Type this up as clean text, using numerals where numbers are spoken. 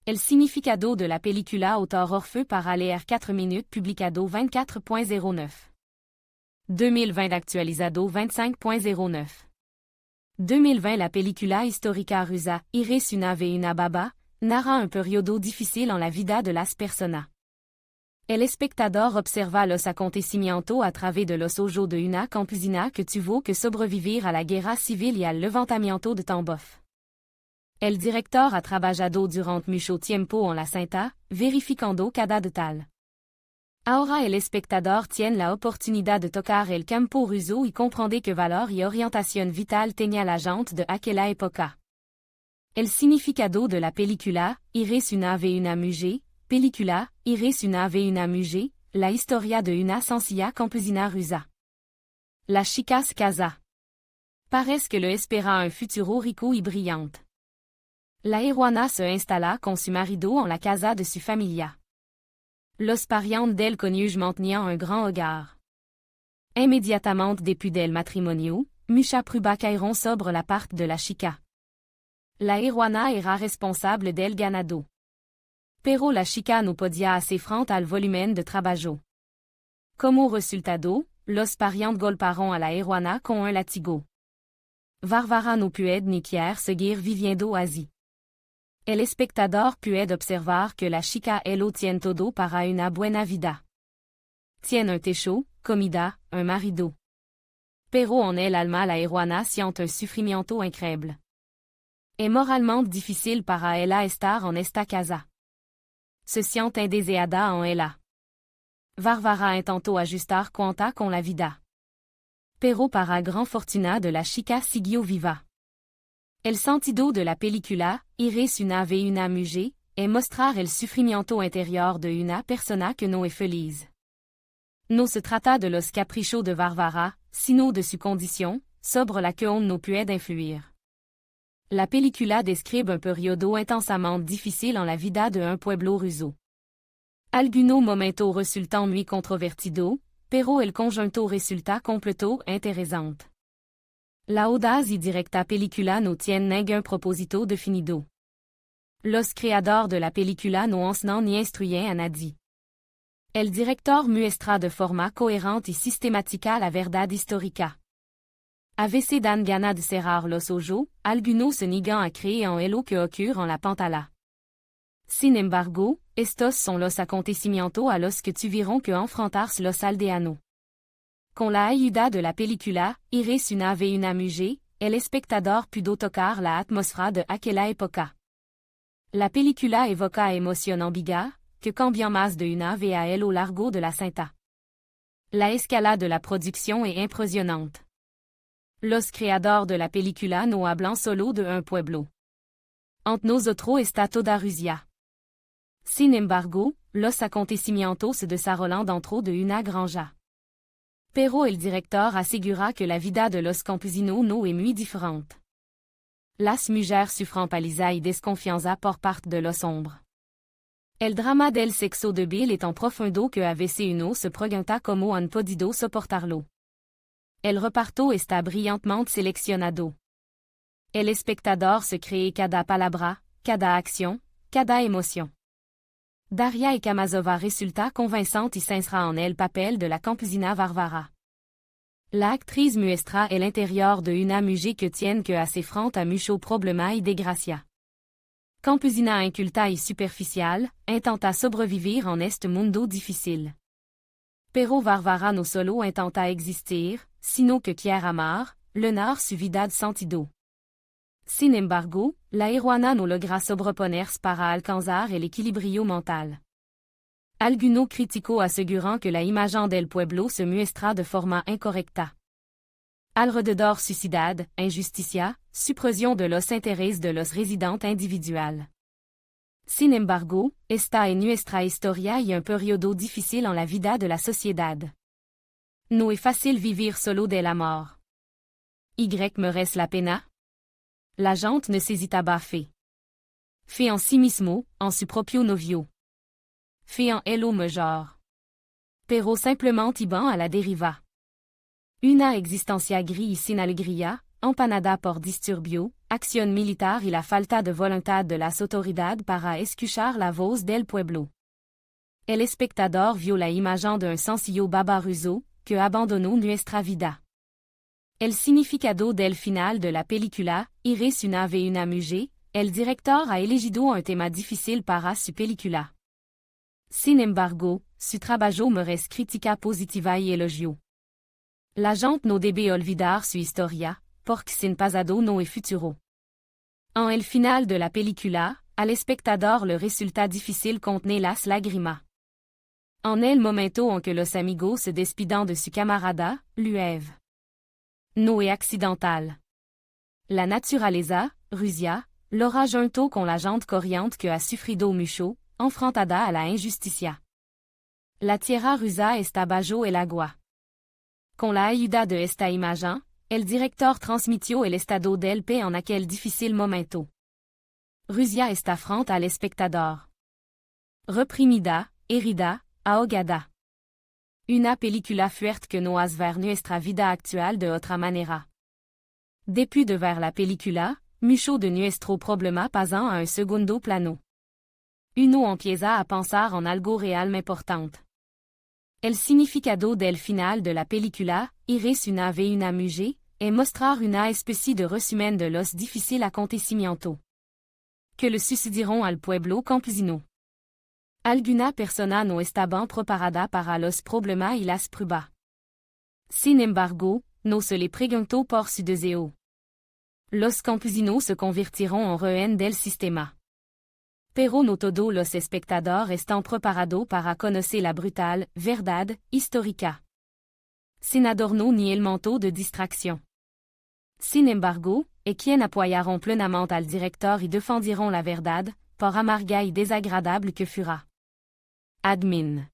El significado de la película autor Orfeu para leer 4 minutes publicado 24.09. 2020 actualizado 25.09. 2020 La película histórica rusa, Iris una ve una baba, narra un periodo difícil en la vida de las personas. El espectador observa los acontecimientos a través de los ojos de una campesina que tuvo que sobrevivir a la guerra civil y al levantamiento de Tambov. El director ha trabajado durante mucho tiempo en la cinta, verificando cada detalle. Ahora el espectador tiene la oportunidad de tocar el campo ruso y comprender qué valor y orientación vital tenía la gente de aquella época. El significado de la película, Iris una ve una mujer, película, Iris una ve una mujer, la historia de una sencilla campesina rusa. La chica se casa. Parece que le espera un futuro rico y brillante. La heroína se instala con su marido en la casa de su familia. Los parientes del cónyuge mantenían un gran hogar. Inmediatamente después del matrimonio, mucha prueba cayeron sobre la parte de la chica. La heroína era responsable del ganado. Pero la chica no podía hacer frente al volumen de trabajo. Como resultado, los parientes golpearon a la heroína con un látigo. Varvara no puede ni quiere seguir viviendo así. El espectador puede observar que la chica lo tiene todo para una buena vida. Tiene un techo, comida, un marido. Pero en el alma la heroína siente un sufrimiento increíble. Es moralmente difícil para ella estar en esta casa. Se siente indeseada en ella. Varvara intentó ajustar cuenta con la vida. Pero para gran fortuna de la chica siguió viva. El sentido de la película, Iris una ve una mujer, es mostrar el sufrimiento interior de una persona que no es feliz. No se trata de los caprichos de Varvara, sino de su condición, sobre la que on no puede influir. La película describe un periodo intensamente difficile en la vida de un pueblo ruso. Algunos momentos resultan muy controvertidos, pero el conjunto resulta completo interesante. La audaz y directa película no tiene ningún propósito definido. Los creadores de la película no enseñan ni instruyen a nadie. El director muestra de forma coherente y sistemática la verdad histórica. A veces dan ganas de cerrar los ojos, algunos se niegan a creer en lo que ocurre en la pantalla. Sin embargo, estos son los acontecimientos a los que tuvieron que enfrentarse los aldeanos. Con la ayuda de la película, Iris una ve una mujer, el espectador pudo tocar la atmósfera de aquella época. La película evoca emoción ambigua, que cambian más de una vez a lo largo de la cinta. La escala de la producción es impresionante. Los creadores de la película no hablan solo de un pueblo. Entre nosotros está toda Rusia. Sin embargo, los acontecimientos se desarrollan dentro de una granja. Pero el director asegura que la vida de los campesinos no es muy diferente. Las mujeres sufren paliza y desconfianza por parte de los hombres. El drama del sexo débil est tan profundo que a veces uno se pregunta cómo han podido soportarlo. El reparto está brillantemente seleccionado. El espectador se cree cada palabra, cada acción, cada emoción. Daria Kamazova resulta convincente y s'inscrit en el papel de la campesina Varvara. La actriz muestra el interior de una mujer que tiene que hacer frente a muchos problemas y desgracia. Campesina inculta y superficial, intenta sobrevivir en este mundo difícil. Pero Varvara no solo intenta existir, sino que quiere amar, llenar su vida de sentido. Sin embargo, la heroína no logra sobreponerse para alcanzar el equilibrio mental. Algunos críticos aseguran que la imagen del pueblo se muestra de forma incorrecta. Alrededor suicidad, injusticia, supresión de los intereses de los residentes individuales. Sin embargo, esta es nuestra historia y un periodo difícil en la vida de la sociedad. No es fácil vivir solo del amor. Y merece la pena? La gente necesitaba fe. Fe en sí mismo, en su propio novio. Fe en el mejor. Pero simplemente iban a la deriva. Una existencia gris y sin alegría, empanada por disturbio, acción militar y la falta de voluntad de las autoridades para escuchar la voz del pueblo. El espectador vio la imagen d'un sencillo babaruso que abandonó nuestra vida. El significado del final de la película, Iris una vez una mujer, el director ha elegido un tema difícil para su película. Sin embargo, su trabajo merece crítica positiva y elogio. La gente no debe olvidar su historia, porque sin pasado no hay futuro. En el final de la película, al espectador le resulta difícil contener las lágrimas. En el momento en que los amigos se despiden de su camarada, Luève. No es accidental. La naturaleza, Rusia, l'aura junto con la gente corriente que ha sufrido mucho, enfrentada a la injusticia. La tierra rusa está bajo el agua. Con la ayuda de esta imagen, el director transmitió el estado del país en aquel difícil momento. Rusia está frente al espectador. Reprimida, herida, ahogada. Una película fuerte que nos ver nuestra vida actual de otra manera. Depuis de ver la película, mucho de nuestro problema pasan a un segundo plano. Uno empieza a pensar en algo realmente importante. El significado del final de la película, Iris una vez una mujer, es mostrar una especie de resumen de los difíciles acontecimientos que le sucedieron al pueblo campesino. Alguna persona no estaban preparada para los problemas y las pruebas. Sin embargo, no se le preguntó por su deseo. Los campesinos se convirtieron en rehén del sistema. Pero no todos los espectadores están preparados para conocer la brutal verdad histórica. Sin adorno ni elemento de distracción. Sin embargo, quien apoyaron plenamente al director y defendieron la verdad, por amarga y desagradable que fura. Admin.